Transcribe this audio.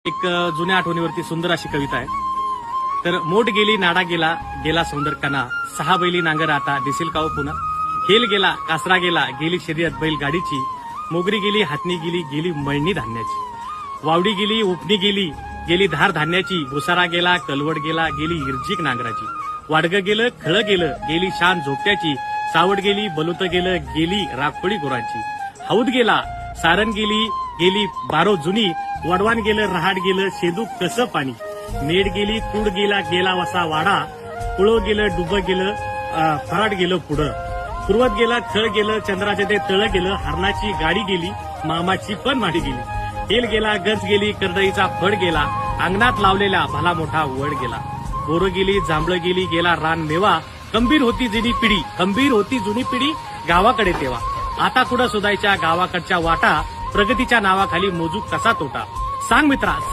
एक जुन्या आठवणीवरती सुंदर अशी कविता आहे. तर मोठ गेली नाडा गेला गेला सौंदर कणा, सहा बैली नांगर आता दिसेल का हो पुन्हा. हेल गेला कासरा गेला गेली शर्यत बैलगाडीची, मोगरी गेली हातनी गेली गेली मळणी धान्याची, वावडी गेली उपणी गेली गेली धार धान्याची, भुसारा गेला कलवड गेला गेली हिरजीक नांगराची, वाडगं गेलं खळं गेलं गेली शान झोपट्याची, सावड गेली बलुत गेलं गेली राखोळी गुरांची, हौद गेला सारण गेली गेली बारो जुनी, वडवान गेलं रहाड गेलं शेदू कसं पाणी, मेड गेली कूड गेला गेला वसा वाडा, कुळो गेलं डुबं गेलं फराड गेलं पुढं, पूर्वत गेला खळ गेलं चंद्राचे ते तळ गेलं, हरणाची गाडी गेली मामाची पण माडी गेली, हेल गेला गंज गेली करडईचा फड गेला, अंगणात लावलेला भला मोठा वड गेला, बोरं गेली जांभळं गेली गेला रान मेवा, खंबीर होती जुनी पिढी गावाकडे तेव्हा, आता कुठं शोधायच्या गावाकडच्या वाटा, प्रगतीच्या नावाखाली मोजू कसा तोटा. सांग मित्रा